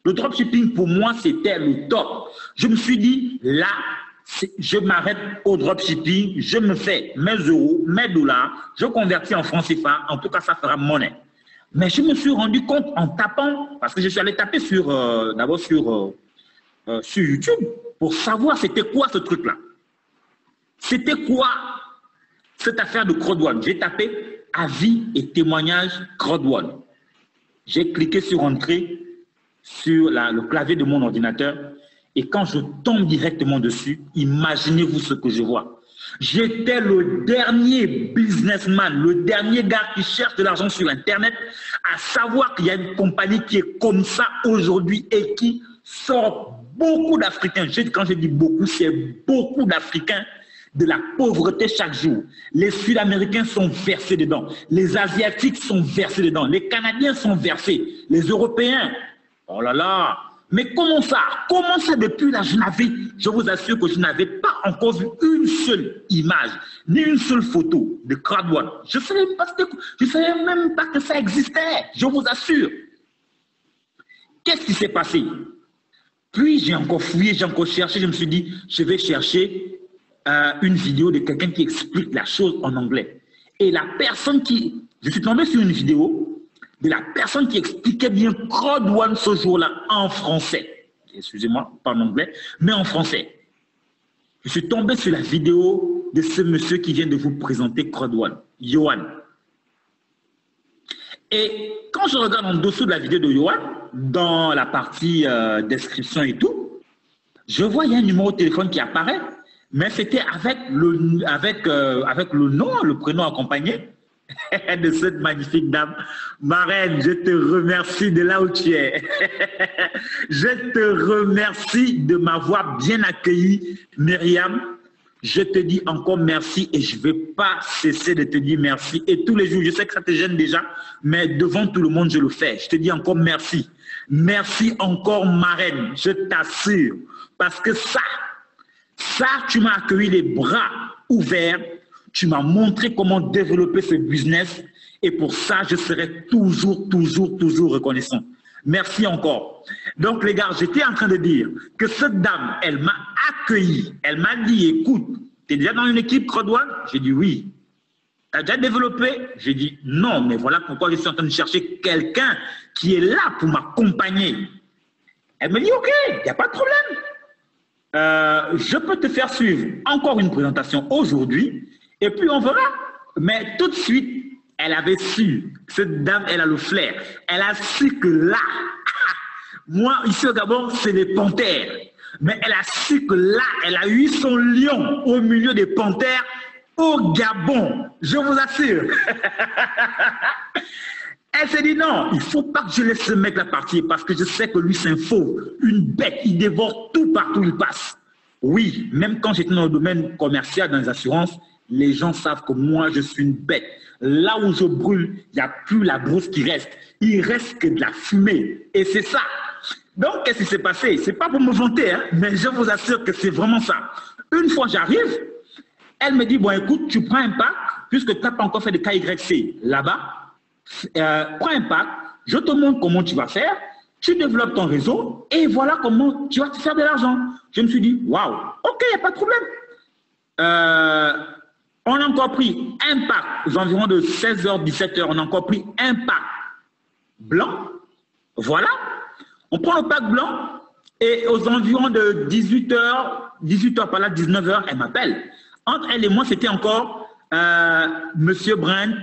Le dropshipping, pour moi, c'était le top. Je me suis dit, là, je m'arrête au dropshipping, je me fais mes euros, mes dollars, je convertis en francs CFA, en tout cas, ça fera monnaie. Mais je me suis rendu compte en tapant, parce que je suis allé taper d'abord sur YouTube, pour savoir c'était quoi ce truc-là. C'était quoi cette affaire de CRODONE? J'ai tapé avis et témoignages CRODONE. J'ai cliqué sur entrée sur le clavier de mon ordinateur et quand je tombe directement dessus, imaginez-vous ce que je vois. J'étais le dernier businessman, le dernier gars qui cherche de l'argent sur Internet, à savoir qu'il y a une compagnie qui est comme ça aujourd'hui et qui sort beaucoup d'Africains. Quand je dis beaucoup, c'est beaucoup d'Africains de la pauvreté chaque jour. Les Sud-Américains sont versés dedans. Les Asiatiques sont versés dedans. Les Canadiens sont versés. Les Européens, oh là là. Mais comment ça? Comment ça depuis là, je vous assure que je n'avais pas encore vu une seule image, ni une seule photo de CRODONE. Je ne savais même pas que ça existait, je vous assure. Qu'est-ce qui s'est passé? Puis j'ai encore fouillé, j'ai encore cherché, je me suis dit, je vais chercher une vidéo de quelqu'un qui explique la chose en anglais. Et la personne je suis tombé sur une vidéo de la personne qui expliquait bien CRODONE ce jour-là en français. Excusez-moi, pas en anglais, mais en français. Je suis tombé sur la vidéo de ce monsieur qui vient de vous présenter CRODONE, Johan. Et quand je regarde en dessous de la vidéo de Johan, dans la partie description et tout, je vois il y a un numéro de téléphone qui apparaît, mais c'était avec le nom, le prénom accompagné de cette magnifique dame. Marraine, je te remercie de là où tu es. Je te remercie de m'avoir bien accueilli, Myriam. Je te dis encore merci et je ne vais pas cesser de te dire merci. Et tous les jours, je sais que ça te gêne déjà, mais devant tout le monde, je le fais. Je te dis encore merci. Merci encore, marraine, je t'assure. Parce que ça, tu m'as accueilli les bras ouverts. Tu m'as montré comment développer ce business et pour ça, je serai toujours reconnaissant. Merci encore. Donc, les gars, j'étais en train de dire que cette dame, elle m'a accueilli. Elle m'a dit, écoute, tu es déjà dans une équipe CRODONE? J'ai dit oui. Tu as déjà développé? J'ai dit non, mais voilà pourquoi je suis en train de chercher quelqu'un qui est là pour m'accompagner. Elle me dit, ok, il n'y a pas de problème. Je peux te faire suivre encore une présentation aujourd'hui. Et puis on verra. Mais tout de suite, elle avait su. Cette dame, elle a le flair. Elle a su que là, moi, ici au Gabon, c'est des panthères. Mais elle a su que là, elle a eu son lion au milieu des panthères au Gabon. Je vous assure. Elle s'est dit non, il ne faut pas que je laisse ce mec là partir parce que je sais que lui, c'est un faux, une bête. Il dévore tout partout où il passe. Oui, même quand j'étais dans le domaine commercial, dans les assurances, les gens savent que moi, je suis une bête. Là où je brûle, il n'y a plus la brousse qui reste. Il reste que de la fumée. Et c'est ça. Donc, qu'est-ce qui s'est passé? Ce n'est pas pour me vanter, hein, mais je vous assure que c'est vraiment ça. Une fois j'arrive, elle me dit, bon, écoute, tu prends un pack, puisque tu n'as pas encore fait de KYC là-bas, prends un pack, je te montre comment tu vas faire, tu développes ton réseau, et voilà comment tu vas te faire de l'argent. Je me suis dit, waouh, ok, il n'y a pas de problème. On a encore pris un pack, aux environs de 16h, 17h, on a encore pris un pack blanc. Voilà. On prend le pack blanc et aux environs de 18h par là, 19h, elle m'appelle. Entre elle et moi, c'était encore Monsieur Brand,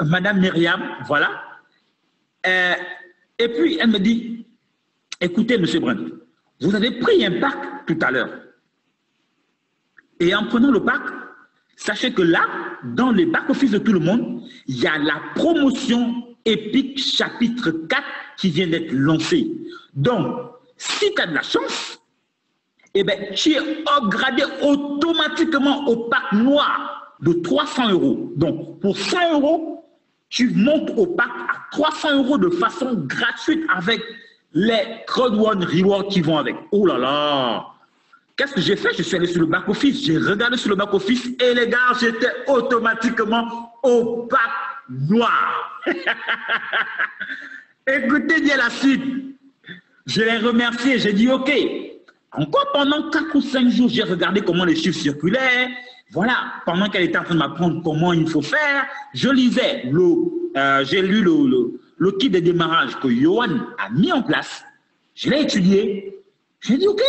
Madame Myriam, voilà. Et puis, elle me dit, écoutez, Monsieur Brand, vous avez pris un pack tout à l'heure. Et en prenant le pack, sachez que là, dans les back-office de tout le monde, il y a la promotion Epic chapitre 4 qui vient d'être lancée. Donc, si tu as de la chance, eh ben, tu es upgradé automatiquement au pack noir de 300 €. Donc, pour 100 €, tu montes au pack à 300 € de façon gratuite avec les CRODONE Rewards qui vont avec. Oh là là! Qu'est-ce que j'ai fait? Je suis allé sur le back-office. J'ai regardé sur le back-office et les gars, j'étais automatiquement au pack noir. Écoutez bien la suite. Je les remercié. J'ai dit, OK. Encore pendant 4 ou 5 jours, j'ai regardé comment les chiffres circulaient. Voilà. Pendant qu'elle était en train de m'apprendre comment il faut faire, je lisais. J'ai lu le kit de démarrage que Johan a mis en place. Je l'ai étudié. J'ai dit, OK.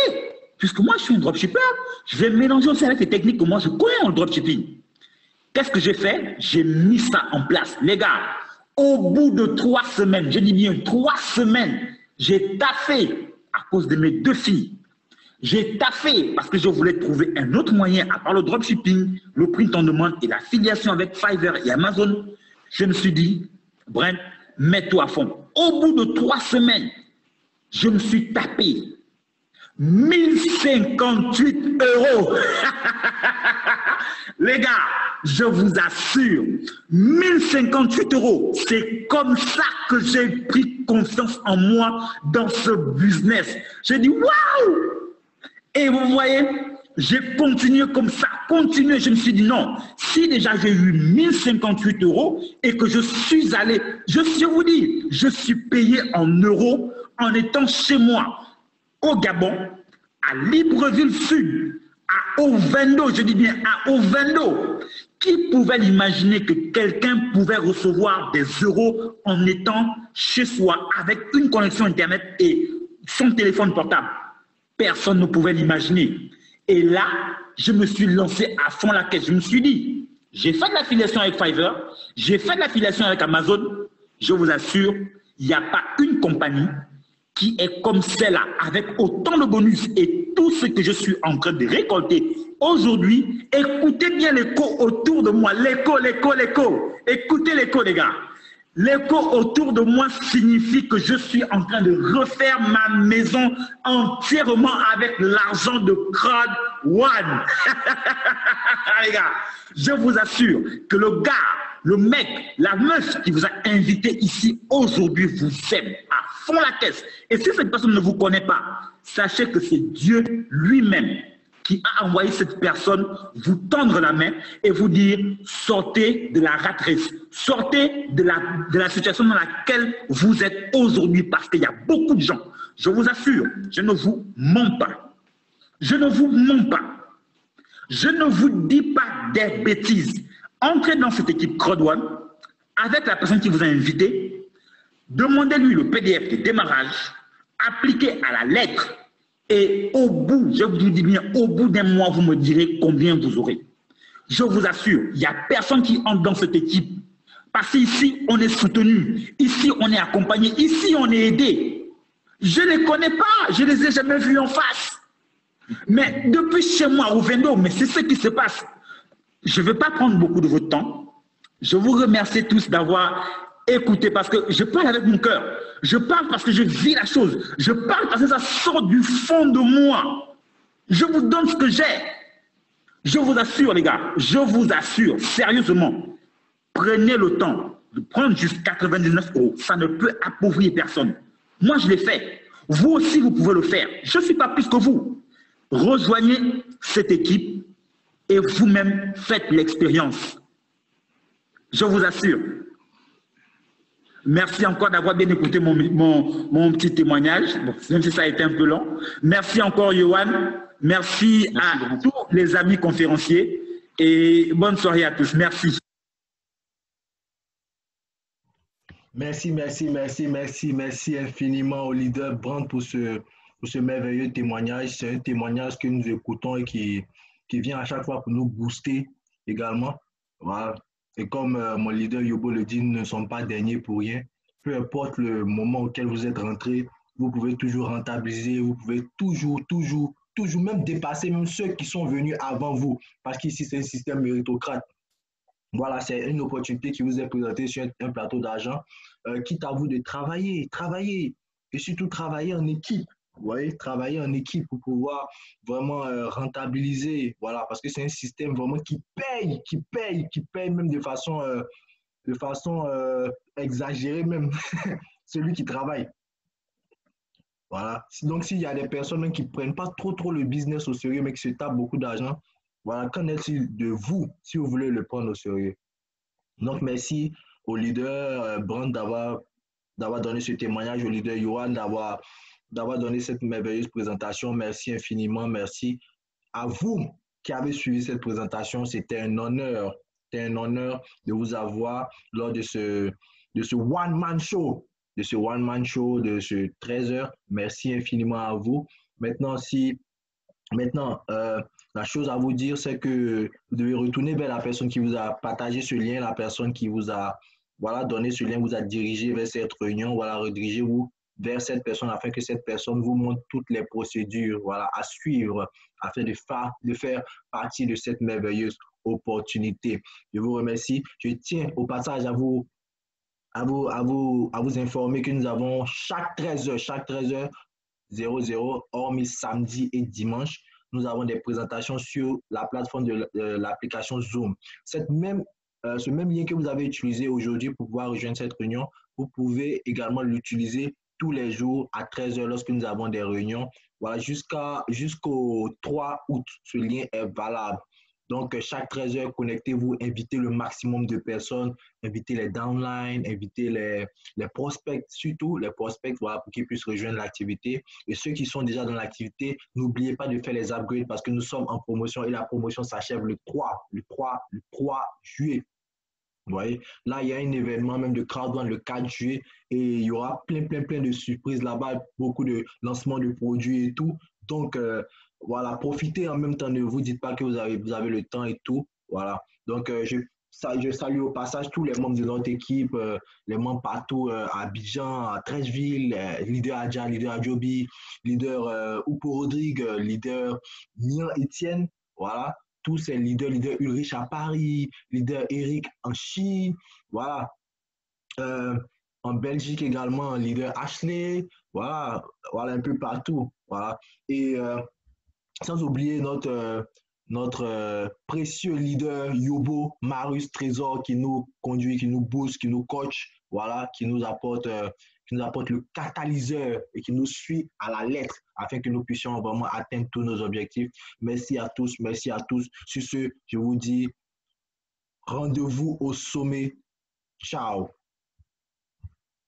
Puisque moi, je suis un dropshipper, je vais mélanger aussi avec les techniques que moi, je connais en dropshipping. Qu'est-ce que j'ai fait? J'ai mis ça en place. Les gars, au bout de 3 semaines, je dis bien 3 semaines, j'ai taffé à cause de mes 2 filles. J'ai taffé parce que je voulais trouver un autre moyen, à part le dropshipping, le print on demande et l'affiliation avec Fiverr et Amazon. Je me suis dit, Brent, mets-toi à fond. Au bout de 3 semaines, je me suis tapé 1058 €. Les gars, je vous assure, 1058 €. C'est comme ça que j'ai pris confiance en moi dans ce business. J'ai dit, waouh! Et vous voyez, j'ai continué comme ça, continué. Je me suis dit, non, si déjà j'ai eu 1058 € et que je suis allé, je vous dis, je suis payé en euros en étant chez moi. Au Gabon, à Libreville Sud, à Ovendo, je dis bien à Ovendo. Qui pouvait imaginer que quelqu'un pouvait recevoir des euros en étant chez soi avec une connexion Internet et son téléphone portable? Personne ne pouvait l'imaginer. Et là, je me suis lancé à fond la caisse. Je me suis dit, j'ai fait de l'affiliation avec Fiverr, j'ai fait de l'affiliation avec Amazon. Je vous assure, il n'y a pas une compagnie qui est comme celle-là, avec autant de bonus et tout ce que je suis en train de récolter aujourd'hui. Écoutez bien l'écho autour de moi. L'écho, l'écho, l'écho. Écoutez l'écho, les gars. L'écho autour de moi signifie que je suis en train de refaire ma maison entièrement avec l'argent de Crowd One. Les gars, je vous assure que le gars, le mec, la meuf qui vous a invité ici aujourd'hui vous aime à fond la caisse. Et si cette personne ne vous connaît pas, sachez que c'est Dieu lui-même qui a envoyé cette personne vous tendre la main et vous dire sortez de la rat race, sortez de la situation dans laquelle vous êtes aujourd'hui, parce qu'il y a beaucoup de gens, je vous assure, je ne vous mens pas, je ne vous mens pas, je ne vous dis pas des bêtises. Entrez dans cette équipe Crowd One avec la personne qui vous a invité, demandez-lui le PDF de démarrage, appliquez à la lettre. Et au bout, je vous dis bien, au bout d'un mois, vous me direz combien vous aurez. Je vous assure, il n'y a personne qui entre dans cette équipe. Parce qu'ici, on est soutenu. Ici, on est accompagné. Ici, on est aidé. Je ne les connais pas. Je ne les ai jamais vus en face. Mais depuis chez moi, au Vendo, mais c'est ce qui se passe. Je ne vais pas prendre beaucoup de votre temps. Je vous remercie tous d'avoir écouté parce que je parle avec mon cœur. Je parle parce que je vis la chose. Je parle parce que ça sort du fond de moi. Je vous donne ce que j'ai. Je vous assure, les gars, je vous assure, sérieusement, prenez le temps de prendre juste 99 €. Ça ne peut appauvrir personne. Moi, je l'ai fait. Vous aussi, vous pouvez le faire. Je ne suis pas plus que vous. Rejoignez cette équipe et vous-même faites l'expérience. Je vous assure. Merci encore d'avoir bien écouté mon petit témoignage, bon, même si ça a été un peu long. Merci encore, Johan. Merci à tous les amis conférenciers et bonne soirée à tous. Merci. Merci infiniment au leader Brent pour ce merveilleux témoignage. C'est un témoignage que nous écoutons et qui vient à chaque fois pour nous booster également. Voilà. Et comme mon leader Yobo le dit, nous ne sommes pas derniers pour rien. Peu importe le moment auquel vous êtes rentré, vous pouvez toujours rentabiliser, vous pouvez toujours même dépasser même ceux qui sont venus avant vous. Parce qu'ici, c'est un système méritocrate. Voilà, c'est une opportunité qui vous est présentée sur un plateau d'argent. Quitte à vous de travailler et surtout travailler en équipe. Vous voyez, travailler en équipe pour pouvoir vraiment rentabiliser, voilà, parce que c'est un système vraiment qui paye même de façon exagérée même, celui qui travaille. Voilà. Donc, s'il y a des personnes même qui ne prennent pas trop le business au sérieux, mais qui se tapent beaucoup d'argent, voilà, qu'en est-il de vous si vous voulez le prendre au sérieux? Donc, merci au leader Brand d'avoir donné ce témoignage, au leader Johan d'avoir donné cette merveilleuse présentation. Merci infiniment. Merci à vous qui avez suivi cette présentation. C'était un honneur. C'était un honneur de vous avoir lors de ce one-man show, de ce 13 heures. Merci infiniment à vous. Maintenant, la chose à vous dire, c'est que vous devez retourner vers la personne qui vous a partagé ce lien, la personne qui vous a donné ce lien, vous a dirigé vers cette réunion, redirigez-vous vers cette personne afin que cette personne vous montre toutes les procédures à suivre afin de faire partie de cette merveilleuse opportunité. Je vous remercie. Je tiens au passage à vous informer que nous avons chaque 13h, 00, hormis samedi et dimanche, nous avons des présentations sur la plateforme de l'application Zoom. Ce même lien que vous avez utilisé aujourd'hui pour pouvoir rejoindre cette réunion, vous pouvez également l'utiliser tous les jours à 13h lorsque nous avons des réunions. Voilà, jusqu'au 3 août, ce lien est valable. Donc, chaque 13h, connectez-vous, invitez le maximum de personnes, invitez les downlines, invitez les prospects, surtout les prospects, pour qu'ils puissent rejoindre l'activité. Et ceux qui sont déjà dans l'activité, n'oubliez pas de faire les upgrades parce que nous sommes en promotion et la promotion s'achève le 3 juillet. Vous voyez, là, il y a un événement même de crowdfunding le 4 juillet et il y aura plein de surprises là-bas, beaucoup de lancements de produits et tout. Donc, voilà, profitez en même temps, ne vous dites pas que vous avez le temps et tout. Voilà. Donc, je salue au passage tous les membres de notre équipe, les membres partout à Abidjan, à Trècheville, leader Adja, leader Adjobi, leader Oupo Rodrigue, leader Nian Etienne. Voilà. Tous ces leader Ulrich à Paris, leader Eric en Chine, voilà. En Belgique également, leader Ashley, voilà un peu partout, voilà. Et sans oublier notre précieux leader Yobo, Marius Trésor, qui nous conduit, qui nous booste, qui nous coach, voilà, qui nous apporte le catalyseur et qui nous suit à la lettre afin que nous puissions vraiment atteindre tous nos objectifs. Merci à tous. Sur ce, je vous dis rendez-vous au sommet. Ciao.